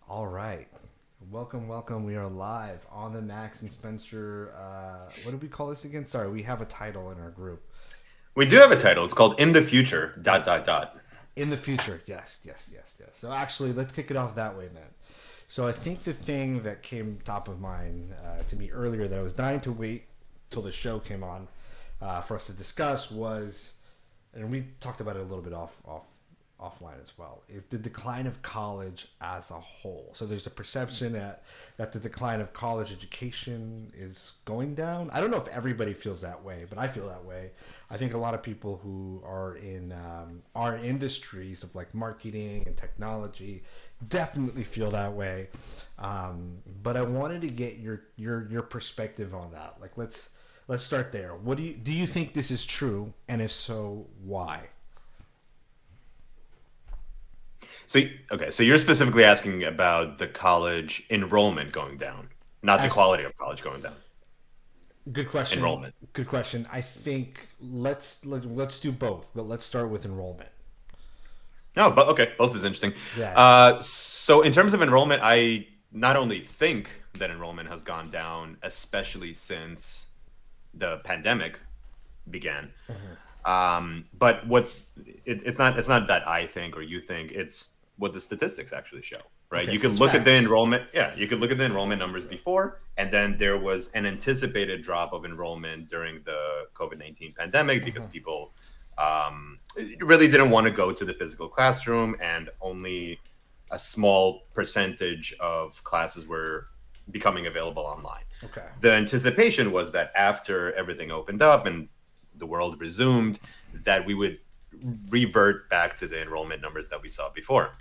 All right. Welcome, welcome. We are live on the Max and Spencer. What did we call this again? Sorry, we have a title in our group. We do have a title. It's called "In the Future." Yeah. Dot dot dot. In the future. Yes, yes, yes, yes. So actually, let's kick it off that way then. So I think the thing that came top of mind to me earlier that I was dying to wait till the show came on for us to discuss was, and we talked about it a little bit offline as well, is the decline of college as a whole. So there's a perception that the decline of college education is going down. I don't know if everybody feels that way, but I feel that way. I think a lot of people who are in our industries of like marketing and technology definitely feel that way. But I wanted to get your perspective on that. Like let's start there. What do you think this is true, and if so, why? So you're specifically asking about the college enrollment going down, not the As quality of college going down. Good question. Enrollment. Good question. I think let's do both, but let's start with enrollment. No, but okay, both is interesting. Yeah. So in terms of enrollment, I not only think that enrollment has gone down, especially since the pandemic began, but it's not that I think or you think, it's what the statistics actually show, right? Okay, You so could it's look at the facts. enrollment, yeah, you could look at the enrollment numbers before, and then there was an anticipated drop of enrollment during the COVID-19 pandemic because people really didn't want to go to the physical classroom, and only a small percentage of classes were becoming available online. Okay. The anticipation was that after everything opened up and the world resumed, that we would revert back to the enrollment numbers that we saw before.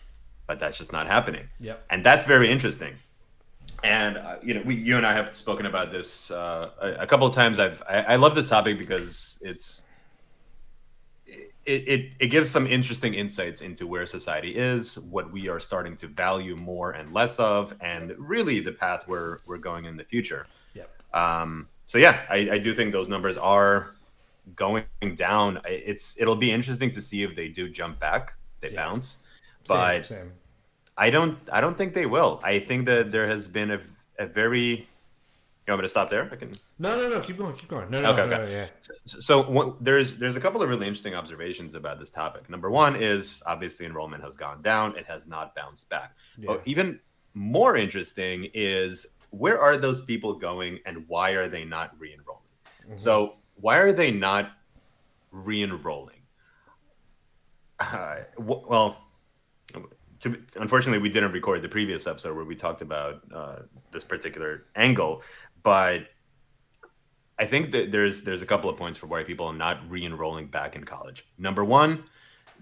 But that's just not happening. Yep. And that's very interesting. And you and I have spoken about this a couple of times. I love this topic because it gives some interesting insights into where society is, what we are starting to value more and less of, and really the path we're going in the future. Yep. So yeah, I do think those numbers are going down. It'll be interesting to see if they do jump back, they Yeah. bounce, Same. but Same. I don't think they will. I think that there has been a very. You want me to stop there? I can. No, no, no. Keep going. Keep going. No, no, Okay, no, okay. no. Yeah. There's a couple of really interesting observations about this topic. Number one is obviously enrollment has gone down; it has not bounced back. Yeah. But even more interesting is, where are those people going, and why are they not re-enrolling? Hmm. So why are they not re-enrolling? Well, unfortunately, we didn't record the previous episode where we talked about this particular angle, but I think that there's a couple of points for why people are not re-enrolling back in college. Number one,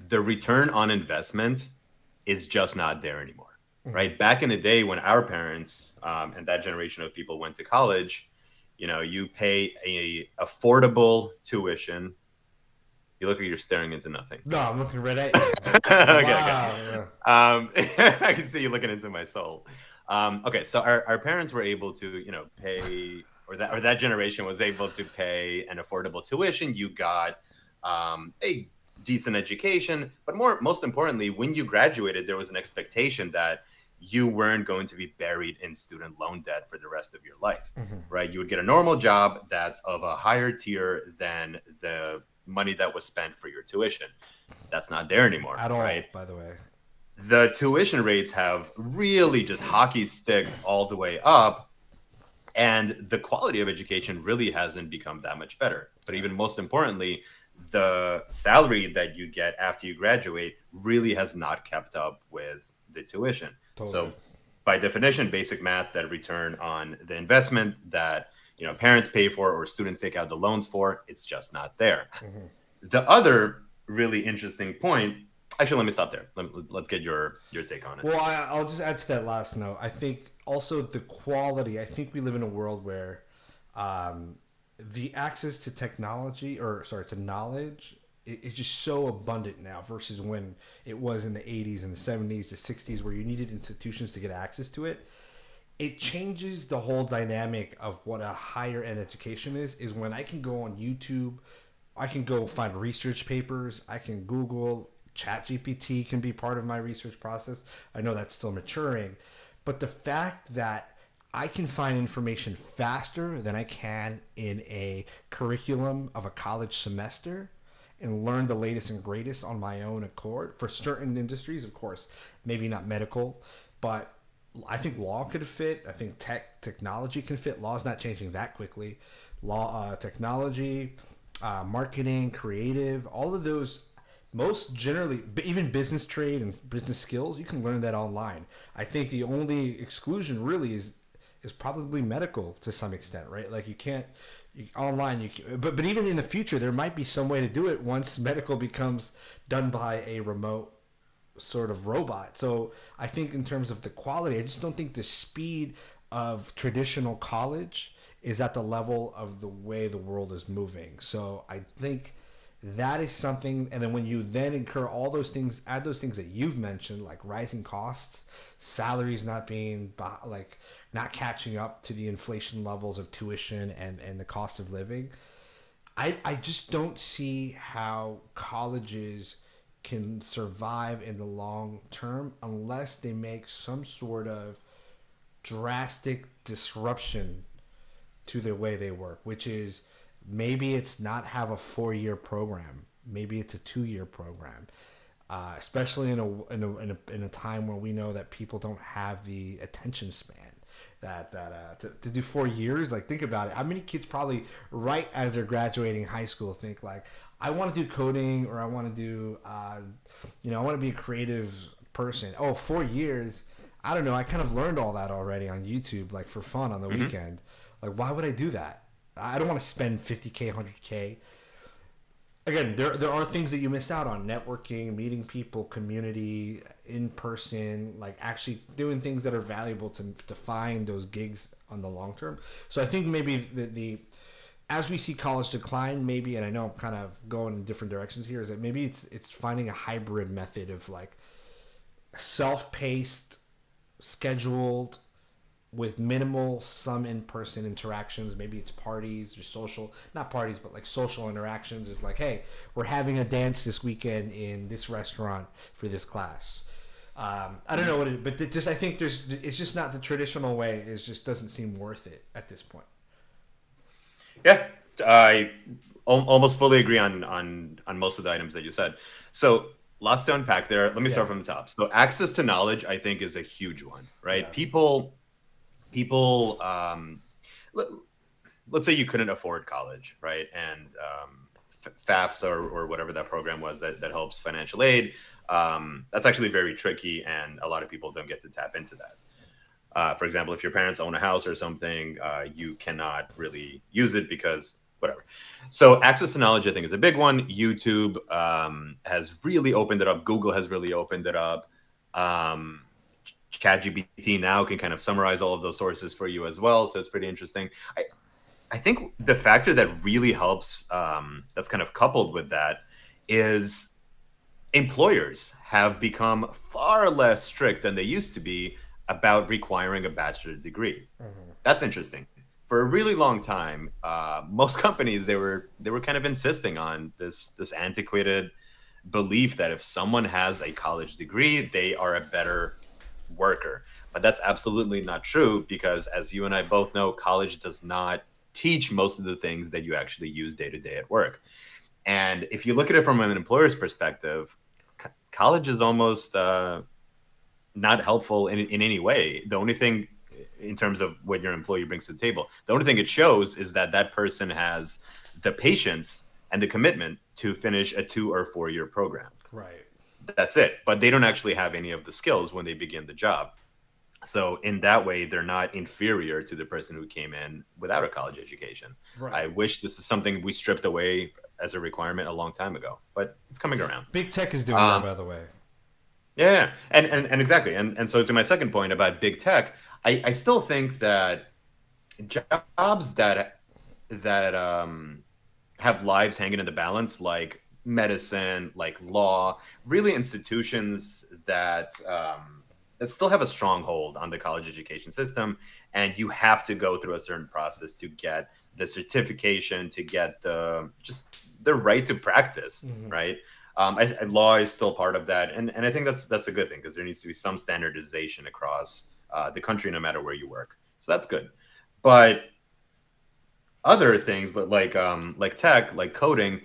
the return on investment is just not there anymore, Hmm. right? Back in the day when our parents and that generation of people went to college, you pay a affordable tuition. You look like you're staring into nothing. No, I'm looking right at you. Okay, okay. Wow. I can see you looking into my soul. Okay, so our parents were able to, pay, or that generation was able to pay an affordable tuition. You got a decent education, but most importantly, when you graduated, there was an expectation that you weren't going to be buried in student loan debt for the rest of your life, Hmm. right? You would get a normal job that's of a higher tier than the money that was spent for your tuition. That's not there anymore, At all, right? by the way. The tuition rates have really just hockey stick all the way up, and the quality of education really hasn't become that much better. But Yeah. even most importantly, the salary that you get after you graduate really has not kept up with the tuition. Totally. So by definition, basic math, that return on the investment that parents pay for or students take out the loans for, it's just not there. Hmm. The other really interesting point. Actually, let me stop there. Let's get your take on it. Well, I'll just add to that last note. I think also the quality. I think we live in a world where um, the access to technology, or sorry, to knowledge, it's just so abundant now versus when it was in the 80s and the 70s, the 60s, where you needed institutions to get access to it. It changes the whole dynamic of what a higher ed education is when I can go on YouTube, I can go find research papers, I can Google, chat GPT can be part of my research process. I know that's still maturing, But the fact that I can find information faster than I can in a curriculum of a college semester and learn the latest and greatest on my own accord for certain industries, of course, maybe not medical, but I think law could fit. I think technology can fit. Law's not changing that quickly. Law, technology, marketing, creative, all of those. Most generally, even business trade and business skills, you can learn that online. I think the only exclusion really is probably medical to some extent, right? Like you can't online. But even in the future, there might be some way to do it once medical becomes done by a remote sort of robot. So I think in terms of the quality, I just don't think the speed of traditional college is at the level of the way the world is moving. So I think that is something. And then when you then incur all those things, add those things that you've mentioned, like rising costs, salaries not being like not catching up to the inflation levels of tuition and the cost of living, I just don't see how colleges can survive in the long term unless they make some sort of drastic disruption to the way they work, which is maybe it's not have a 4-year program, maybe it's a 2-year program, especially in a time where we know that people don't have the attention span to do 4 years. Like, think about it. How many kids probably right as they're graduating high school think like, I want to do coding, or I want to do, I want to be a creative person. Oh, 4 years. I don't know. I kind of learned all that already on YouTube, like for fun on the weekend. Like, why would I do that? I don't want to spend $50K, $100K. Again, there are things that you miss out on: networking, meeting people, community, in person, like actually doing things that are valuable to find those gigs on the long term. So I think maybe the as we see college decline, maybe, and I know I'm kind of going in different directions here, is that maybe it's finding a hybrid method of like self-paced, scheduled, with minimal some in-person interactions. Maybe it's parties or social, not parties, but like social interactions. Is like, hey, we're having a dance this weekend in this restaurant for this class. I don't know what it, but just I think it's just not the traditional way. It just doesn't seem worth it at this point. Yeah, I almost fully agree on most of the items that you said. So lots to unpack there. Let me start from the top. So access to knowledge, I think, is a huge one, right? Yeah. People, let's say you couldn't afford college, right? And FAFSA or whatever that program was that helps financial aid, that's actually very tricky, and a lot of people don't get to tap into that. For example, if your parents own a house or something, you cannot really use it because whatever. So access to knowledge, I think, is a big one. YouTube has really opened it up. Google has really opened it up. ChatGPT now can kind of summarize all of those sources for you as well. So it's pretty interesting. I think the factor that really helps, that's kind of coupled with that, is employers have become far less strict than they used to be about requiring a bachelor's degree. That's interesting. For a really long time, most companies, they were kind of insisting on this antiquated belief that if someone has a college degree, they are a better worker. But that's absolutely not true, because as you and I both know, college does not teach most of the things that you actually use day to day at work. And if you look at it from an employer's perspective, college is almost not helpful in any way. The only thing, in terms of what your employee brings to the table, the only thing it shows is that person has the patience and the commitment to finish a 2 or 4 year program. Right. That's it. But they don't actually have any of the skills when they begin the job. So in that way, they're not inferior to the person who came in without a college education. Right. I wish this is something we stripped away as a requirement a long time ago, but it's coming around. Big tech is doing that, by the way. Yeah. And exactly. And so to my second point about big tech, I still think that jobs that have lives hanging in the balance, like medicine, like law, really institutions that still have a strong hold on the college education system, and you have to go through a certain process to get the certification, to get the right to practice, right? Law is still part of that, and I think that's a good thing, because there needs to be some standardization across the country, no matter where you work. So that's good. But other things like tech, like coding,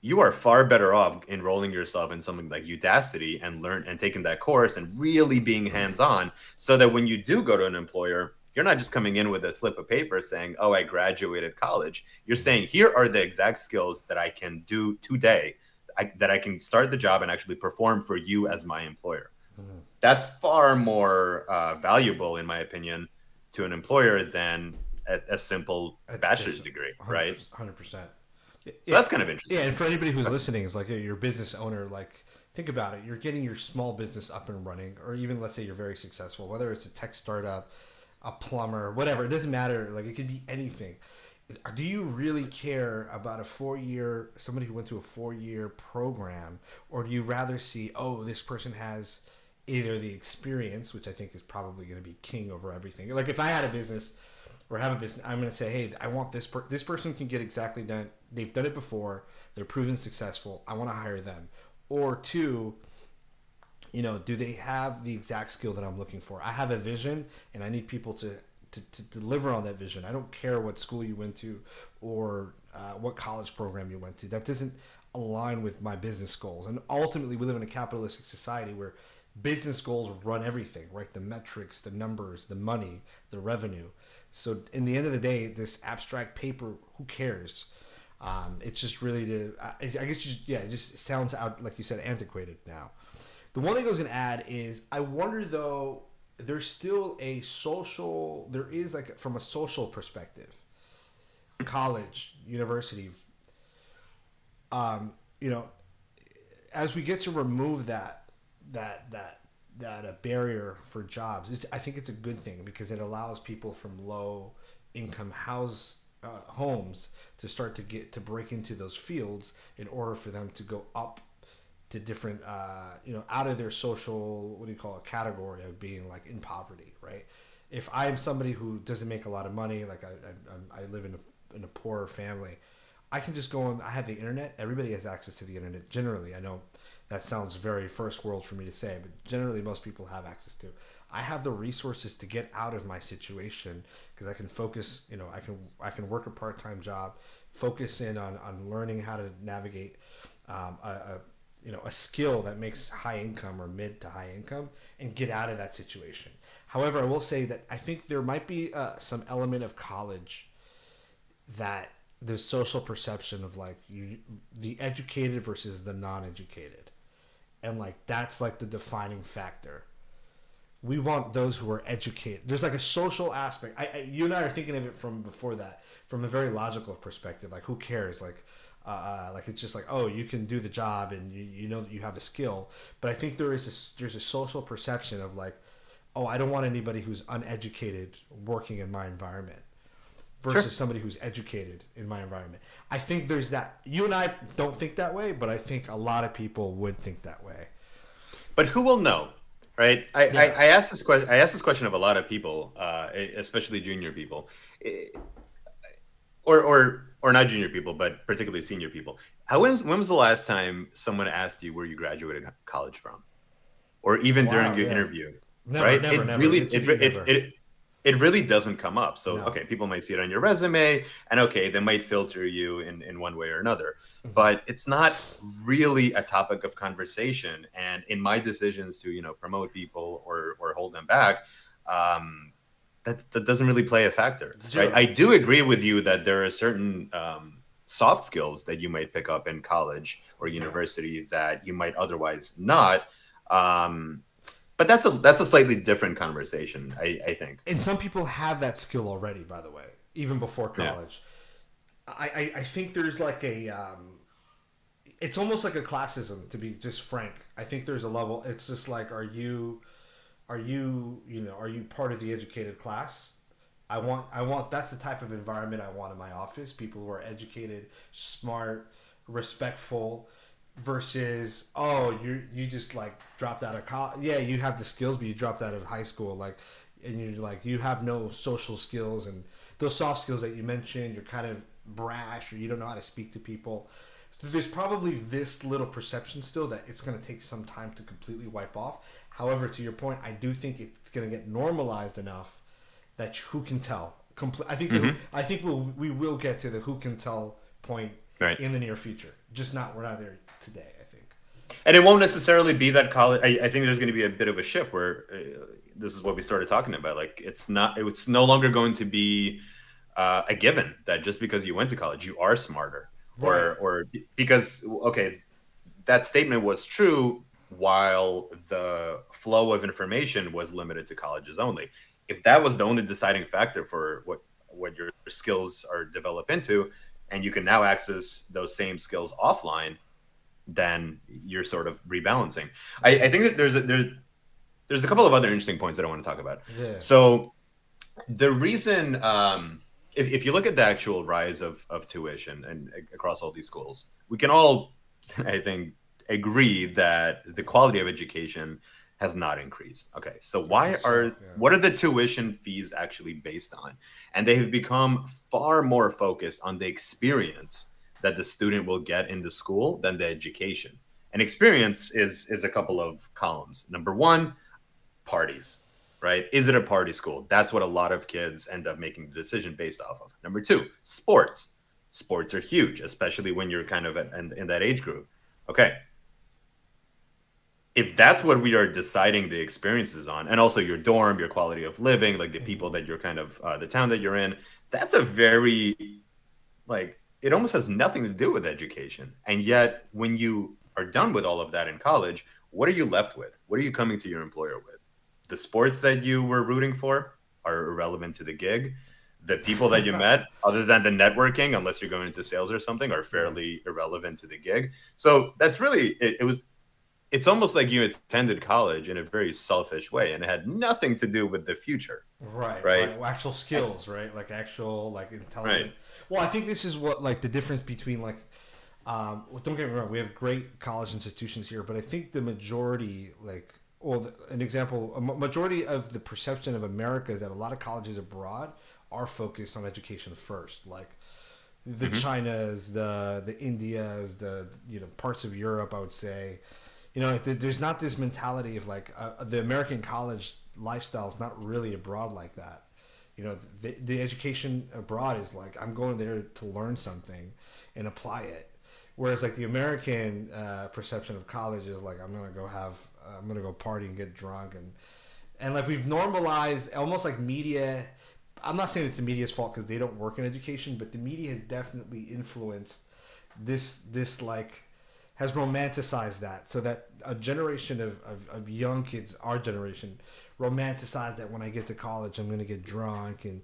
you are far better off enrolling yourself in something like Udacity and learn and taking that course and really being hands-on, so that when you do go to an employer, you're not just coming in with a slip of paper saying, "Oh, I graduated college." You're saying, "Here are the exact skills that I can do today, that I can start the job and actually perform for you as my employer." Mhm. That's far more valuable, in my opinion, to an employer than a simple bachelor's degree, right? 100%. So that's kind of Yeah, interesting. and for anybody who's listening, it's like you're a business owner. Like, think about it. You're getting your small business up and running, or even let's say you're very successful, whether it's a tech startup, a plumber, whatever. It doesn't matter. Like, it could be anything. Do you really care about a 4 year, somebody who went to a 4 year program, or do you rather see, oh, this person has either the experience, which I think is probably going to be king over everything. Like, if I had a business or have a business, I'm going to say, hey, I want this person can get exactly done. They've done it before. They're proven successful. I want to hire them. Or two, do they have the exact skill that I'm looking for? I have a vision, and I need people to deliver on that vision. I don't care what school you went to or what college program you went to. That doesn't align with my business goals. And ultimately, we live in a capitalistic society where business goals run everything, right? The metrics, the numbers, the money, the revenue. So in the end of the day, this abstract paper, who cares? It's just really I guess it just sounds out, like you said, antiquated now. The one thing I was going to add is I wonder though, there's still there is like from a social perspective, college, university, um, you know, as we get to remove that that that a barrier for jobs, I think it's a good thing because it allows people from low income homes to start to break into those fields in order for them to go up to different out of their social, what do you call it, category of being like in poverty, right? If I'm somebody who doesn't make a lot of money, like I live in a poorer family, I can just go on. I have the internet. Everybody has access to the internet. Generally, I know that sounds very first world for me to say, but generally most people have access to. I have the resources to get out of my situation because I can focus. I can work a part time job, focus in on learning how to navigate a skill that makes high income or mid to high income and get out of that situation. However, I will say that I think there might be some element of college that the social perception of like the educated versus the non-educated, and like that's like the defining factor. We want those who are educated. There's like a social aspect. You and I are thinking of it from before that, from a very logical perspective. Like, who cares? Like it's just like, oh, you can do the job and you know that you have a skill. But I think there's a social perception of like, oh, I don't want anybody who's uneducated working in my environment versus Sure. somebody who's educated in my environment. I think there's that. You and I don't think that way, but I think a lot of people would think that way. But who will know, right? Yeah. I asked this question. I asked this question of a lot of people, especially junior people, Eh, or not junior people, but particularly senior people. When was the last time someone asked you where you graduated college from, or even during Wow. your Yeah. interview? Never, Right? never, never. To me, never. It really doesn't come up. So No. okay, people might see it on your resume, and okay, they might filter you in one way or another, Mhm. but it's not really a topic of conversation. And in my decisions to promote people or hold them back, um, that doesn't really play a factor, right? Zero. I do agree with you that there are certain soft skills that you might pick up in college or Yeah. university that you might otherwise not. Um, but that's a slightly different conversation, I think. And some people have that skill already, by the way, even before Yeah. college. I think there's like it's almost like a classism, to be just frank. I think there's a level. It's just like, are you part of the educated class? I want that's the type of environment I want in my office. People who are educated, smart, respectful, versus, oh, you just like dropped out of college. Yeah, you have the skills, but you dropped out of high school, like, and you're like, you have no social skills and those soft skills that you mentioned. You're kind of brash, or you don't know how to speak to people. there's probably this little perception still that it's going to take some time to completely wipe off. However, to your point, I do think it's going to get normalized enough that who can tell. I think we will get to the who can tell point Right. in the near future. Just not we're not there today. I think. And it won't necessarily be that college. I think there's going to be a bit of a shift where this is what we started talking about. Like it's not. It's no longer going to be a given that just because you went to college, you are smarter, Right. or because okay, that statement was true while the flow of information was limited to colleges only. If that was the only deciding factor for what your skills are developed into, and you can now access those same skills offline, then you're sort of rebalancing. I think that there's a couple of other interesting points that I want to talk about. Yeah. So the reason, if you look at the actual rise of tuition and across all these schools, we can all, I think, agree that the quality of education has not increased. Okay, so Yeah. what are the tuition fees actually based on? And they have become far more focused on the experience that the student will get in the school than the education. And experience is a couple of columns. Number one, parties, right? Is it a party school? That's what a lot of kids end up making the decision based off of. Number two, sports. Sports are huge, especially when you're kind of in that age group. Okay, if that's what we are deciding the experiences on, and also your dorm, your quality of living, like the people that you're kind of, the town that you're in, that's a very, like, it almost has nothing to do with education. And yet, when you are done with all of that in college, what are you left with? What are you coming to your employer with? The sports that you were rooting for are irrelevant to the gig. The people that you met, other than the networking, unless you're going into sales or something, are fairly irrelevant to the gig. So that's really it's almost like you attended college in a very selfish way, and it had nothing to do with the future, Right, right? right. Well, actual skills, right? Like actual, like Right. intelligent. Well, I think this is what like the difference between like, well, don't get me wrong, we have great college institutions here, but I think the majority, like, well, an example, majority of the perception of America is that a lot of colleges abroad are focused on education first, like the Hmm. Chinas, the Indias, the parts of Europe. I would say, there's not this mentality of like the American college lifestyle is not really abroad like that. The education abroad is like I'm going there to learn something and apply it. Whereas like the American perception of college is like I'm gonna go party and get drunk and like we've normalized almost like media. I'm not saying it's the media's fault because they don't work in education, but the media has definitely influenced this like has romanticized that so that a generation of young kids, our generation, romanticize that when I get to college I'm gonna get drunk and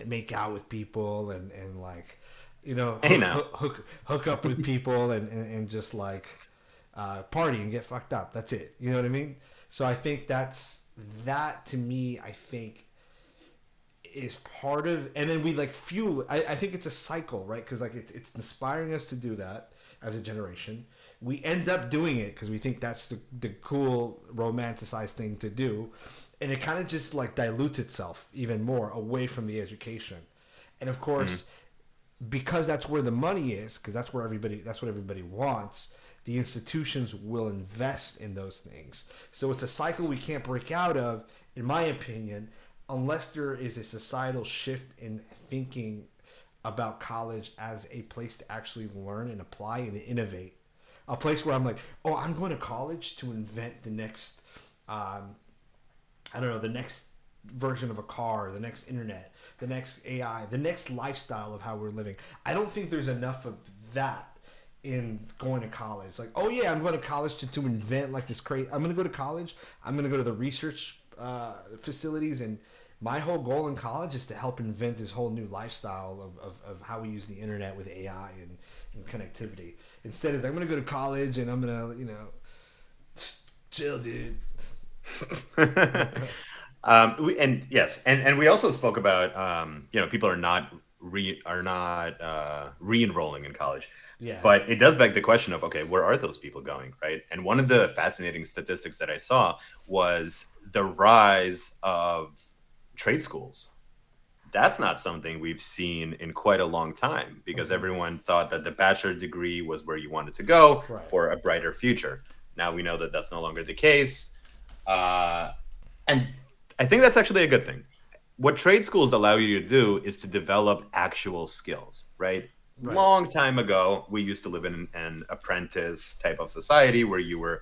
make out with people and like Hey now. hook up with people and just like party and get fucked up. That's it. You know what I mean? So I think that to me I think is part of, and then we like fuel it. I think it's a cycle, right? Because like it's inspiring us to do that as a generation. We end up doing it because we think that's the cool romanticized thing to do, and it kind of just like dilutes itself even more away from the education. And of course, because that's where the money is, because that's what everybody wants. The institutions will invest in those things. So it's a cycle we can't break out of, in my opinion, unless there is a societal shift in thinking about college as a place to actually learn and apply and innovate. A place where I'm like, oh, I'm going to college to invent the next, I don't know, the next version of a car, the next internet, the next AI, the next lifestyle of how we're living. I don't think there's enough of that in going to college. Like, oh yeah, I'm going to college to invent like this crazy. I'm going to go to college. I'm going to go to the research facilities, and my whole goal in college is to help invent this whole new lifestyle of how we use the internet with AI and connectivity. Instead, is I'm going to go to college and I'm going to chill, dude. And yes, and we also spoke about people are not re-enrolling in college, Yeah. but it does beg the question of, okay, where are those people going, right? And one of the fascinating statistics that I saw was the rise of trade schools. that's not something we've seen in quite a long time, because everyone thought that the bachelor degree was where you wanted to go Right. for a brighter future. Now we know that that's no longer the case. And I think that's actually a good thing. What trade schools allow you to do is to develop actual skills, right? Right. Long time ago, we used to live in an apprentice type of society where you were,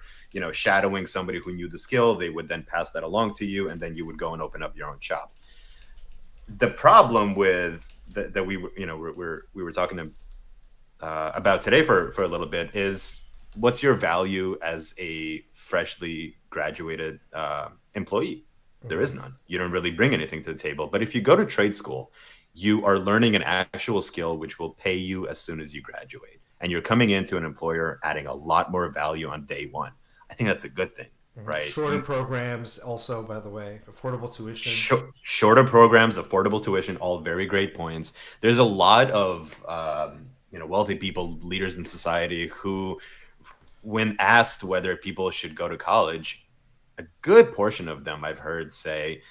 shadowing somebody who knew the skill. They would then pass that along to you, and then you would go and open up your own shop. The problem with that we were talking about today for a little bit is, what's your value as a freshly graduated employee? There is none. You don't really bring anything to the table. But if you go to trade school, you are learning an actual skill which will pay you as soon as you graduate, and you're coming into an employer adding a lot more value on day one. I think that's a good thing, right? Shorter programs, also, by the way, affordable tuition. Shorter programs, affordable tuition, all very great points. There's a lot of wealthy people, leaders in society, who, when asked whether people should go to college, a good portion of them I've heard say,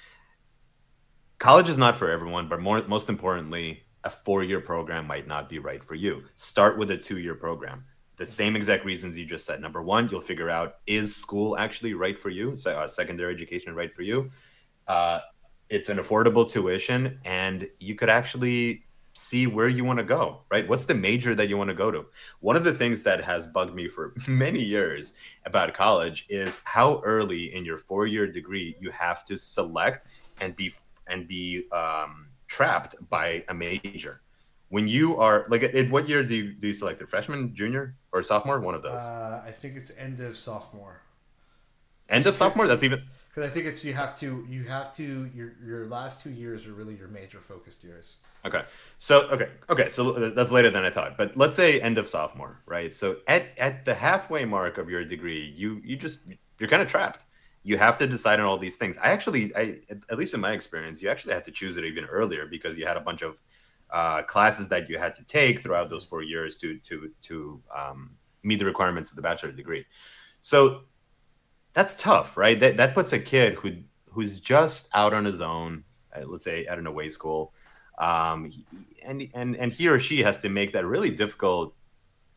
college is not for everyone, but most importantly, a 4-year program might not be right for you. Start with a 2-year program. The same exact reasons you just said. Number one, you'll figure out, is school actually right for you? Secondary education right for you? It's an affordable tuition, and you could actually see where you want to go, right? What's the major that you want to go to? One of the things that has bugged me for many years about college is how early in your 4-year degree you have to select and be trapped by a major. When you are like, what year do you select it? Freshman, junior, or sophomore? One of those. I think it's end of sophomore. End of sophomore? That's even. Because I think it's you have to your last 2 years are really your major focused years. Okay. So that's later than I thought. But let's say end of sophomore, right? So at the halfway mark of your degree, you're kind of trapped. You have to decide on all these things. I at least in my experience, you actually had to choose it even earlier, because you had a bunch of classes that you had to take throughout those 4 years to meet the requirements of the bachelor degree. So that's tough, right? That puts a kid who's just out on his own, let's say at an away school, and he or she has to make that really difficult,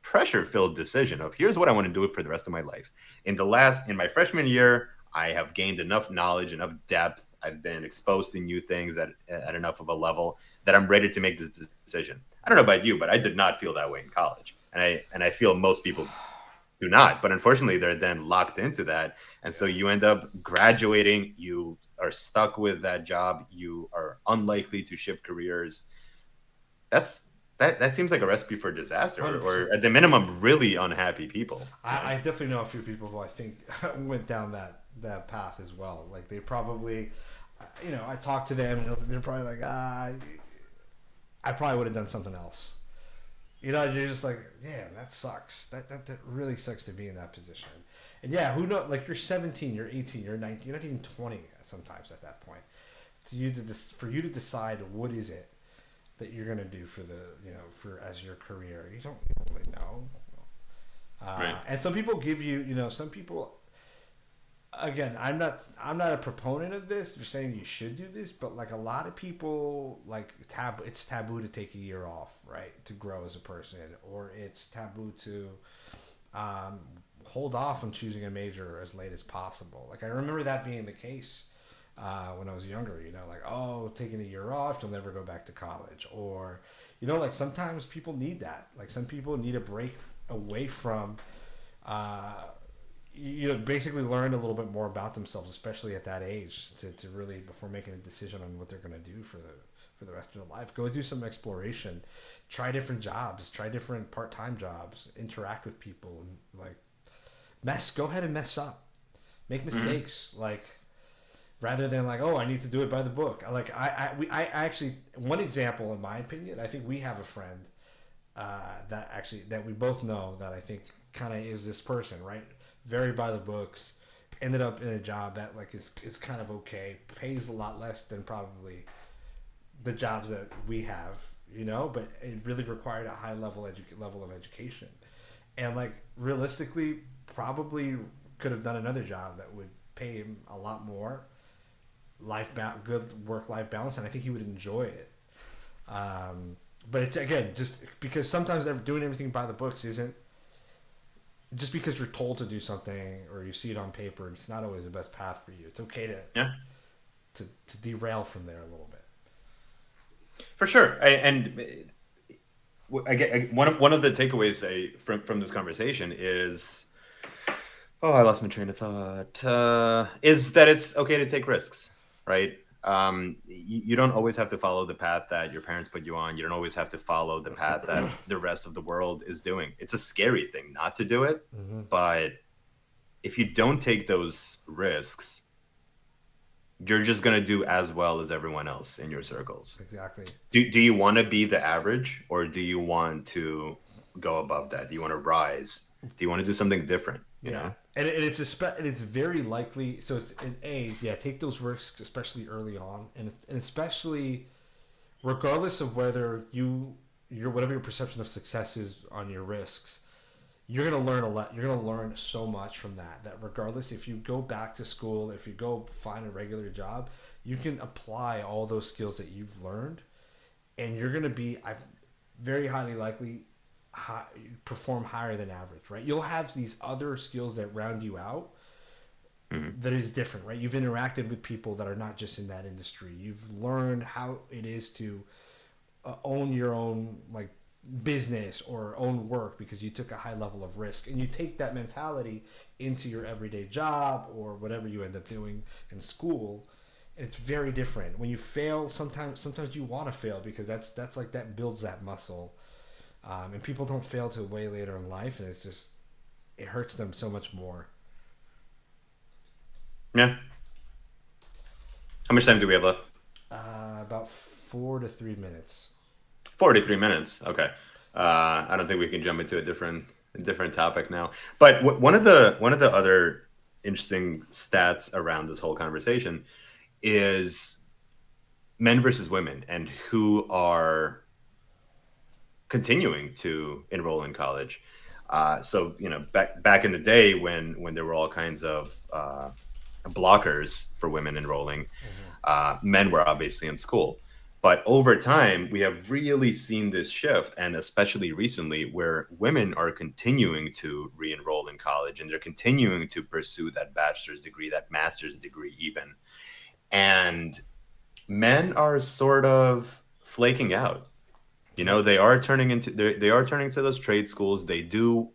pressure-filled decision of, here's what I want to do for the rest of my life. In my freshman year, I have gained enough knowledge, enough depth. I've been exposed to new things at enough of a level that I'm ready to make this decision. I don't know about you, but I did not feel that way in college, and I feel most people do not. But unfortunately, they're then locked into that, and so you end up graduating. You are stuck with that job. You are unlikely to shift careers. That seems like a recipe for disaster, or at the minimum, really unhappy people. I definitely know a few people who I think went down that path as well. Like, they probably, I talked to them, and they're probably like, I probably would have done something else. You're just like, damn, that sucks. That really sucks to be in that position. And yeah, who knows? Like, you're 17, you're 18, you're 19, you're not even 20 sometimes at that point. For you to decide what is it that you're gonna do for as your career, you don't really know. Right. And some people give you, some people. Again, I'm not a proponent of this. You're saying you should do this, but like, a lot of people, like, it's taboo to take a year off, right, to grow as a person, or it's taboo to hold off on choosing a major as late as possible. Like, I remember that being the case when I was younger. Like, oh, taking a year off, you'll never go back to college, or like, sometimes people need that. Like, some people need a break away from. Basically learn a little bit more about themselves, especially at that age, to really, before making a decision on what they're going to do for the rest of their life. Go do some exploration, try different jobs, try different part-time jobs, interact with people, and like, go ahead and mess up, make mistakes, like, rather than like, oh, I need to do it by the book. Like, I actually, one example, in my opinion, I think we have a friend that we both know, that I think kind of is this person, right? Very by the books, ended up in a job that, like, is kind of okay, pays a lot less than probably the jobs that we have, but it really required a high level of education, and, like, realistically, probably could have done another job that would pay him a lot more, good work-life balance, and I think he would enjoy it. But it's, again, just because sometimes doing everything by the books isn't, just because you're told to do something or you see it on paper, it's not always the best path for you. It's okay Yeah, to derail from there a little bit. for sure. I get one of the takeaways from this conversation is, oh, I lost my train of thought. Is that it's okay to take risks, right? You don't always have to follow the path that your parents put you on. You don't always have to follow the path that the rest of the world is doing. It's a scary thing not to do it, Mm-hmm. but if you don't take those risks, you're just going to do as well as everyone else in your circles. Exactly. Do you want to be the average, or do you want to go above that? Do you want to rise? Do you want to do something different? You Yeah, know? and it's very likely. So it's take those risks, especially early on, and especially regardless of whether your whatever your perception of success is on your risks, you're gonna learn a lot. You're gonna learn so much from that. That regardless, if you go back to school, if you go find a regular job, you can apply all those skills that you've learned, and you're gonna be, I'm very highly likely, perform higher than average. Right? You'll have these other skills that round you out. Mhm. That is different, right? You've interacted with people that are not just in that industry. You've learned how it is to own your own like business or own work because you took a high level of risk, and you take that mentality into your everyday job or whatever you end up doing in school. It's very different when you fail. Sometimes you want to fail because that's like that builds that muscle, and people don't fail till way later in life, and it hurts them so much more. Yeah. How much time do we have left? About 4 to 3 minutes. 43 minutes. Okay. I don't think we can jump into a different topic now. But one of the other interesting stats around this whole conversation is men versus women and who are continuing to enroll in college. So back in the day when there were all kinds of blockers for women enrolling, men were obviously in school. But over time, we have really seen this shift, and especially recently, where women are continuing to re-enroll in college and they're continuing to pursue that bachelor's degree, that master's degree, even. And men are sort of flaking out. They are they are turning to those trade schools. They do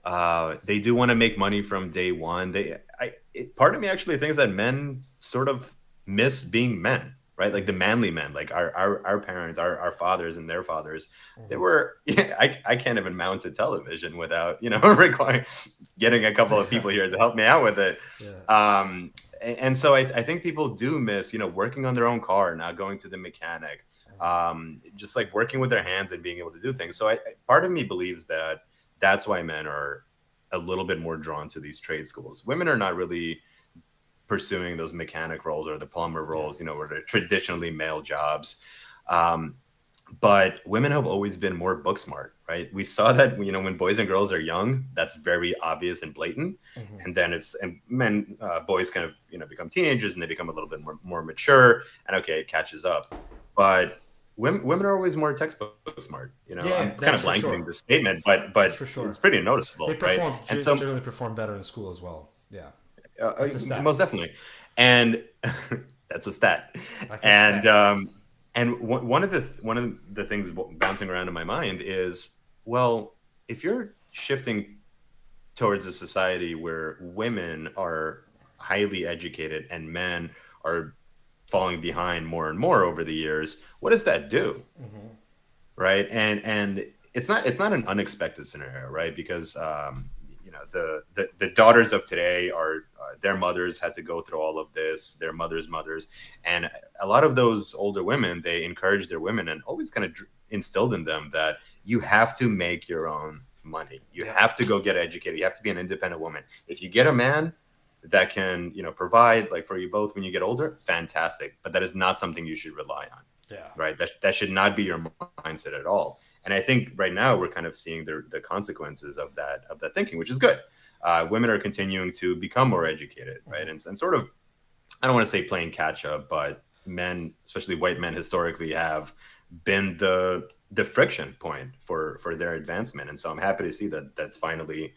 want to make money from day one. Part of me actually thinks that men sort of miss being men, right? Like the manly men, like our parents, our fathers and their fathers. They Mm-hmm. were, I can't even mount a television without, requiring getting a couple of people here to help me out with it. Yeah. And so I think people do miss, working on their own car, not going to the mechanic, just like working with their hands and being able to do things. So part of me believes that that's why men are a little bit more drawn to these trade schools. Women are not really pursuing those mechanic roles or the plumber roles, where they're traditionally male jobs. But women have always been more book smart, right? We saw that, when boys and girls are young, that's very obvious and blatant. Mm-hmm. And then boys kind of, become teenagers and they become a little bit more mature, and okay, it catches up. But women are always more textbook smart. Yeah, I'm kind that's of for blanketing sure. the statement, but That's for sure. it's pretty noticeable, They right? perform And so generally perform better in school as well. Yeah, that's a stat. most definitely, and that's a stat. That's a And stat. one of the things bouncing around in my mind is, well, if you're shifting towards a society where women are highly educated and men are falling behind more and more over the years, what does that do? Mm-hmm. Right? And it's not an unexpected scenario, right? Because the daughters of today are their mothers had to go through all of this, their mothers, and a lot of those older women, they encouraged their women and always kind of instilled in them that you have to make your own money, you have to go get educated, you have to be an independent woman. If you get a man that can provide like for you both when you get older, fantastic, but that is not something you should rely on. Yeah. Right? That should not be your mindset at all. And I think right now we're kind of seeing the consequences of that thinking, which is good. Women are continuing to become more educated, right? And sort of, I don't want to say playing catch up, but men, especially white men, historically have been the friction point for their advancement. And so I'm happy to see that that's finally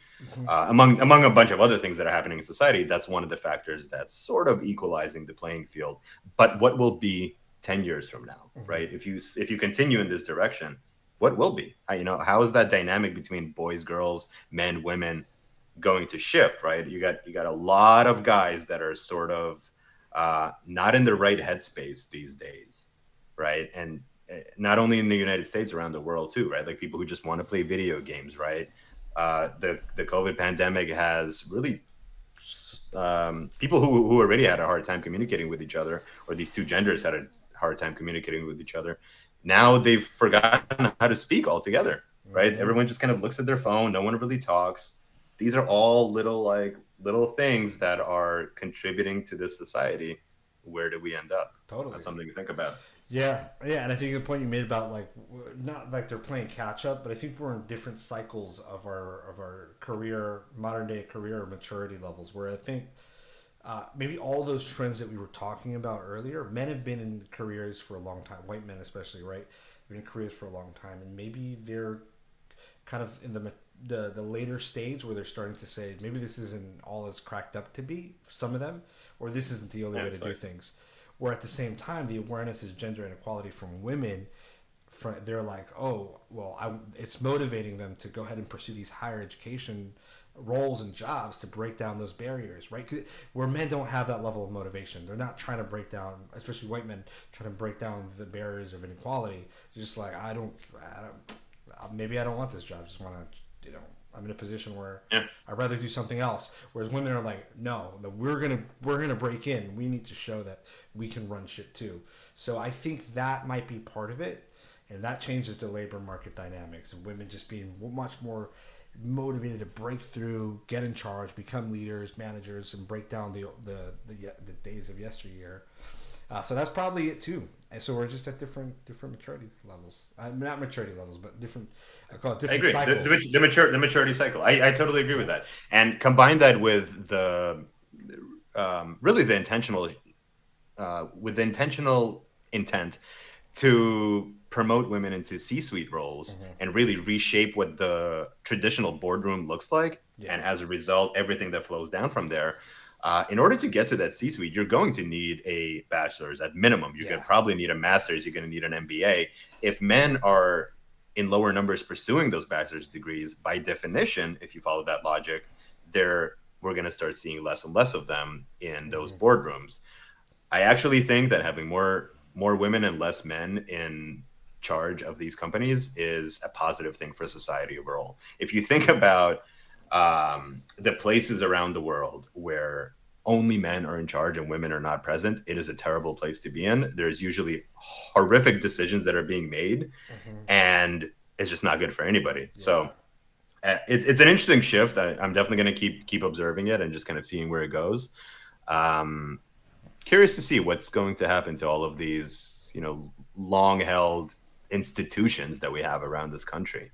among a bunch of other things that are happening in society, that's one of the factors that's sort of equalizing the playing field. But what will be 10 years from now, right? If you continue in this direction, what will be? How is that dynamic between boys, girls, men, women going to shift, right? You got a lot of guys that are sort of not in the right headspace these days, right? And not only in the United States, around the world too, right? Like people who just want to play video games, right? The COVID pandemic has really people who already had a hard time communicating with each other, or these two genders had a hard time communicating with each other. Now they've forgotten how to speak altogether, right? Everyone just kind of looks at their phone. No one really talks. These are all little things that are contributing to this society. Where do we end up? Totally. That's something to think about. Yeah, yeah, and I think the point you made about like not like they're playing catch up, but I think we're in different cycles of our career, modern day career maturity levels. Where I think maybe all those trends that we were talking about earlier, men have been in careers for a long time, white men especially, right? Been in careers for a long time, and maybe they're kind of in the later stage where they're starting to say maybe this isn't all it's cracked up to be. Some of them, or this isn't the only way to do things. Where at the same time, the awareness of gender inequality from women, they're like, oh, well, it's motivating them to go ahead and pursue these higher education roles and jobs to break down those barriers, right? Where men don't have that level of motivation. They're not trying to break down, especially white men, trying to break down the barriers of inequality. They're just like, maybe I don't want this job. I just want to, I'm in a position where I'd rather do something else. Whereas women are like, no, we're gonna break in. We need to show that we can run shit too. So I think that might be part of it, and that changes the labor market dynamics of women just being much more motivated to break through, get in charge, become leaders, managers, and break down the days of yesteryear. So that's probably it too. And so we're just at different maturity levels. Not maturity levels, but different. I call it different cycles. The maturity cycle. I totally agree with that. And combine that with the really the intentional intent to promote women into C-suite roles and really reshape what the traditional boardroom looks like. Yeah. And as a result, everything that flows down from there. In order to get to that C-suite, you're going to need a bachelor's at minimum. You're going to probably need a master's. You're going to need an MBA. If men are in lower numbers pursuing those bachelor's degrees, by definition, if you follow that logic, we're going to start seeing less and less of them in those boardrooms. I actually think that having more women and less men in charge of these companies is a positive thing for society overall. If you think about the places around the world where only men are in charge and women are not present, it is a terrible place to be in. There's usually horrific decisions that are being made, and it's just not good for anybody. Yeah. So it's an interesting shift. I'm definitely going to keep observing it and just kind of seeing where it goes. Curious to see what's going to happen to all of these, long held institutions that we have around this country.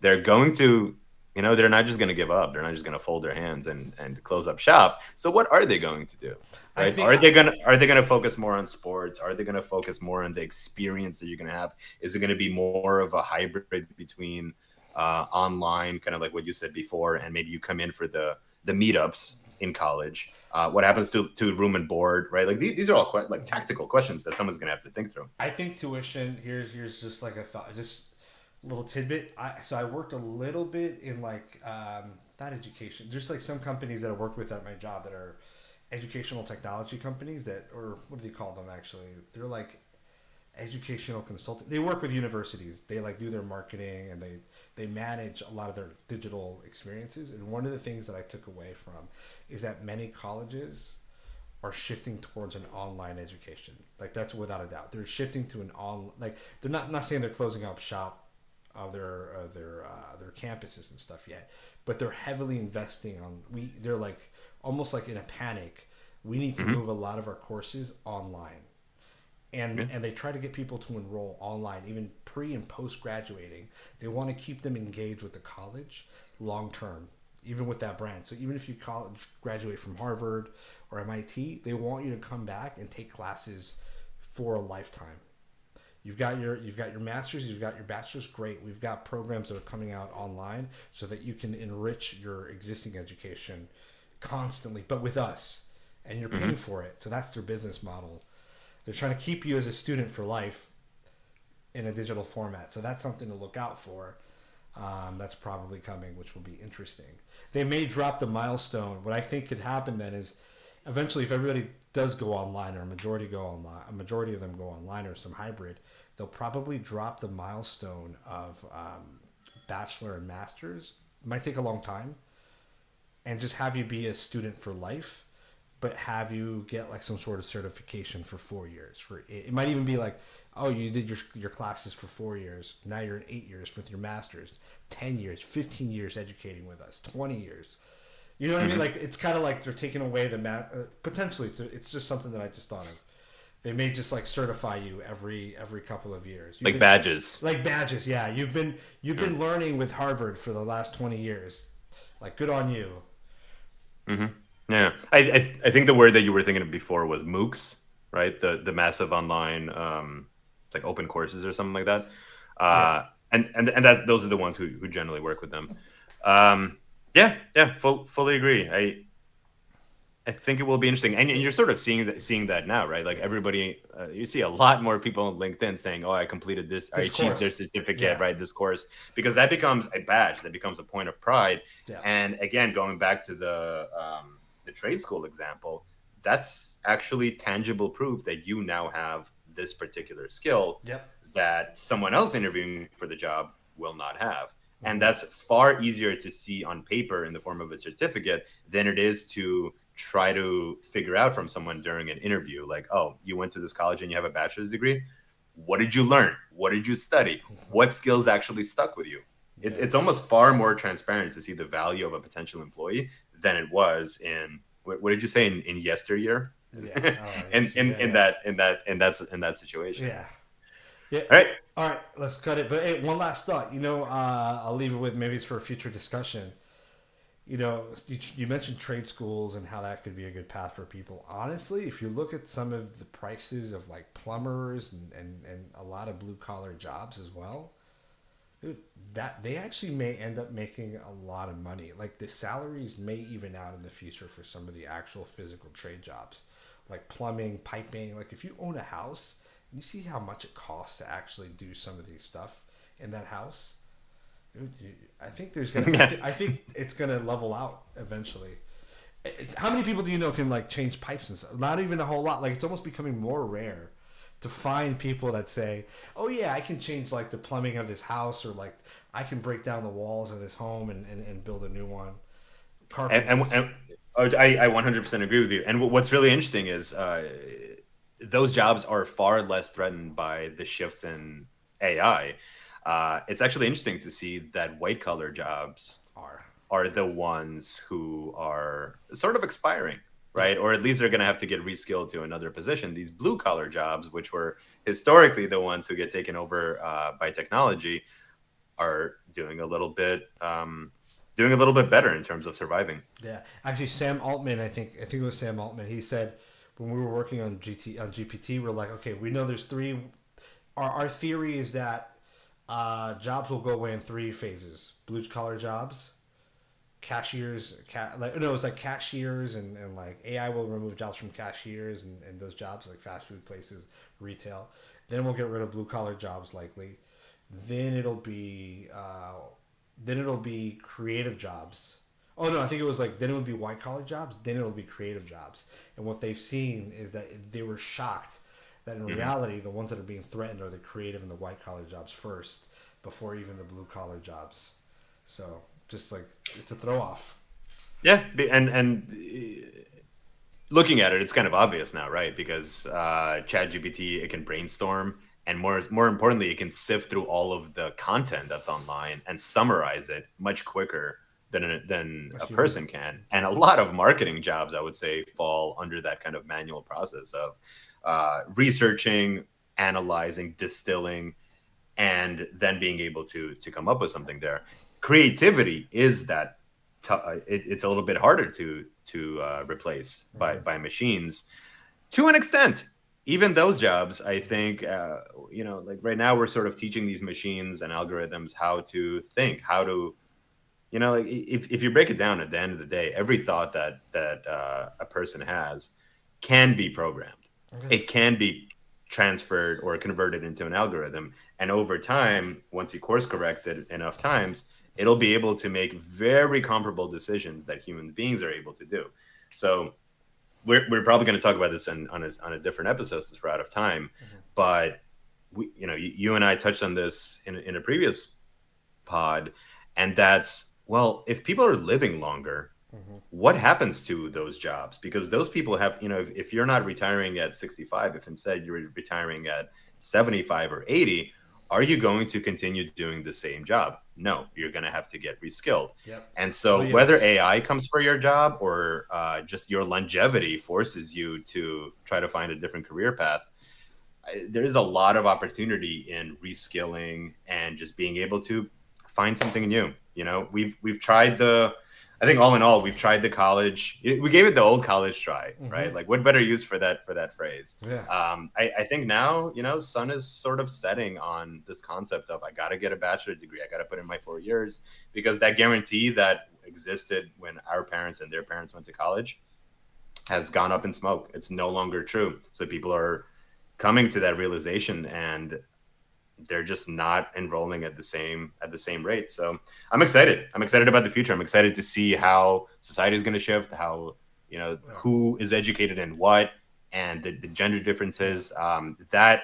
They're going to, they're not just going to give up. They're not just going to fold their hands and close up shop. So what are they going to do? Right? Are they going to focus more on sports? Are they going to focus more on the experience that you're going to have? Is it going to be more of a hybrid between online, kind of like what you said before, and maybe you come in for the meetups in college? What happens to room and board, right? Like these are all quite like tactical questions that someone's going to have to think through. I think tuition, here's just like a thought, just a little tidbit. I worked a little bit in like not education. There's like some companies that I worked with at my job that are educational technology companies or what do you call them actually? They're like educational consulting. They work with universities. They like do their marketing and they manage a lot of their digital experiences. And one of the things that I took away from is that many colleges are shifting towards an online education. Like that's without a doubt. They're shifting to like they're not saying they're closing up shop of their campuses and stuff yet, but they're heavily investing they're like almost like in a panic. We need to move a lot of our courses online. And they try to get people to enroll online, even pre and post graduating. They want to keep them engaged with the college long term, even with that brand. So even if you graduate from Harvard or MIT, they want you to come back and take classes for a lifetime. you've got your master's, you've got your bachelor's. Great. We've got programs that are coming out online so that you can enrich your existing education constantly, but with us, and you're paying for it. So that's their business model. They're trying to keep you as a student for life in a digital format. So that's something to look out for. That's probably coming, which will be interesting. They may drop the milestone. What I think could happen then is eventually, if everybody does go online, or a majority of them go online, or some hybrid, they'll probably drop the milestone of bachelor and masters. It might take a long time, and just have you be a student for life, but have you get like some sort of certification for 4 years. It might even be like, oh, you did your classes for 4 years. Now you're in 8 years with your master's, 10 years, 15 years educating with us, 20 years. You know what I mean? Like, it's kind of like they're taking away the potentially. It's just something that I just thought of. They may just like certify you every couple of years. Like badges. Like badges, yeah. You've been learning with Harvard for the last 20 years. Like, good on you. Mm-hmm. Yeah, I think the word that you were thinking of before was MOOCs, right? The massive online like open courses or something like that. And those are the ones who generally work with them. Fully agree. I think it will be interesting, and you're sort of seeing that now, right? Like everybody, you see a lot more people on LinkedIn saying, "Oh, I completed this, I achieved this certificate, right? This course," because that becomes a badge, that becomes a point of pride. Yeah. And again, going back to the trade school example, that's actually tangible proof that you now have this particular skill that someone else interviewing for the job will not have. And that's far easier to see on paper in the form of a certificate than it is to try to figure out from someone during an interview. Like, oh, you went to this college and you have a bachelor's degree. What did you learn? What did you study? What skills actually stuck with you? It's almost far more transparent to see the value of a potential employee than it was in, what did you say, in yesteryear? In that situation. Yeah. All right. Let's cut it. But hey, one last thought. I'll leave it with, maybe it's for a future discussion. You mentioned trade schools and how that could be a good path for people. Honestly, if you look at some of the prices of like plumbers and a lot of blue collar jobs as well, dude, that they actually may end up making a lot of money. Like, the salaries may even out in the future for some of the actual physical trade jobs, like plumbing, piping. Like, if you own a house, you see how much it costs to actually do some of these stuff in that house. I think I think it's gonna level out eventually. How many people do you know can like change pipes and stuff? Not even a whole lot. Like, it's almost becoming more rare to find people that say, "Oh yeah, I can change like the plumbing of this house," or like, "I can break down the walls of this home and build a new one." And I 100% agree with you. And what's really interesting is those jobs are far less threatened by the shift in AI. It's actually interesting to see that white collar jobs are the ones who are sort of expiring, right? Or at least they're going to have to get reskilled to another position. These blue collar jobs, which were historically the ones who get taken over by technology, are doing a little bit better in terms of surviving. Yeah, actually, Sam Altman, I think it was Sam Altman. He said, when we were working on GPT, we're like, okay, we know there's three. Our theory is that jobs will go away in 3 phases: blue collar jobs, cashiers, it's like cashiers, and like AI will remove jobs from cashiers and those jobs, like fast food places, retail. Then we'll get rid of blue collar jobs likely. Then it'll be creative jobs. Oh no, I think it was like, then it would be white collar jobs, then it'll be creative jobs. And what they've seen is that they were shocked that in reality, the ones that are being threatened are the creative and the white collar jobs first, before even the blue collar jobs. So just like, it's a throw off. Yeah, and looking at it, it's kind of obvious now, right? Because ChatGPT, it can brainstorm, and more importantly, it can sift through all of the content that's online and summarize it much quicker than a person can. And a lot of marketing jobs, I would say, fall under that kind of manual process of researching, analyzing, distilling, and then being able to come up with something there. Creativity is that it's a little bit harder to replace by machines to an extent. even those jobs, I think, like right now we're sort of teaching these machines and algorithms how to think, how to, like if you break it down at the end of the day, every thought that a person has can be programmed. Okay. It can be transferred or converted into an algorithm. And over time, once you course correct it enough times, it'll be able to make very comparable decisions that human beings are able to do. So we're probably going to talk about this on a different episode since we're out of time. Mhm. But you and I touched on this in a previous pod, and that's, well, if people are living longer, Mhm. what happens to those jobs? Because those people have, if you're not retiring at 65, if instead you're retiring at 75 or 80, are you going to continue doing the same job? No, you're going to have to get reskilled. Yep. And Oh so yeah. whether AI comes for your job or just your longevity forces you to try to find a different career path, there's a lot of opportunity in reskilling and just being able to find something new. We've tried I think all in all, we've tried the college. We gave it the old college try, right? Mhm. Like, what better use for that phrase? Yeah. I think now, sun is sort of setting on this concept of I got to get a bachelor's degree. I got to put in my 4 years, because that guarantee that existed when our parents and their parents went to college has gone up in smoke. It's no longer true. So people are coming to that realization, and they're just not enrolling at the same rate. So I'm excited. I'm excited about the future. I'm excited to see how society is going to shift, how who is educated in what, and the gender differences. That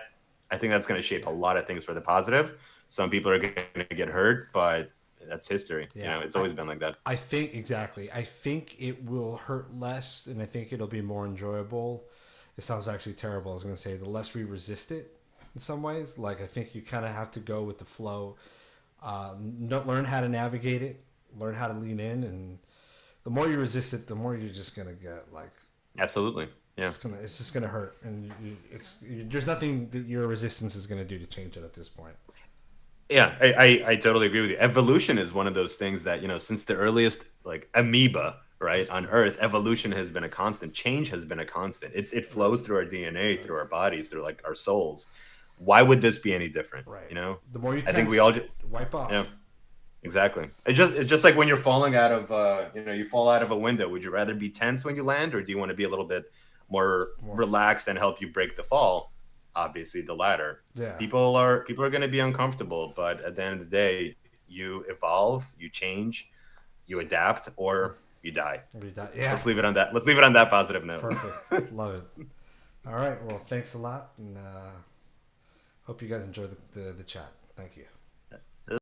I think that's going to shape a lot of things for the positive. Some people are going to get hurt, but that's history. Yeah. It's always been like that. I think exactly. I think it will hurt less, and I think it'll be more enjoyable. It sounds actually terrible. I was going to say the less we resist it in some ways. Like I think you kind of have to go with the flow, learn how to navigate it, learn how to lean in, and the more you resist it, the more you're just going to get like Absolutely. Yeah. it's just gonna hurt, and there's nothing that your resistance is gonna do to change it at this point. Yeah, I totally agree with you. Evolution is one of those things that, since the earliest like amoeba, right, on Earth, evolution has been a constant. Change has been a constant. It flows through our DNA, through our bodies, through like our souls. Why would this be any different? Right. You know, The more you I think tense, we all wipe off. yeah, exactly. It's just like when you're falling out of you fall out of a window. Would you rather be tense when you land, or do you want to be a little bit more relaxed and help you break the fall? Obviously the latter. Yeah. People are going to be uncomfortable, but at the end of the day, you evolve, you change, you adapt, or you die. Yeah. Let's leave it on that. Let's leave it on that positive note. Perfect. Love it. All right. Well, thanks a lot, and hope you guys enjoy the chat. Thank you.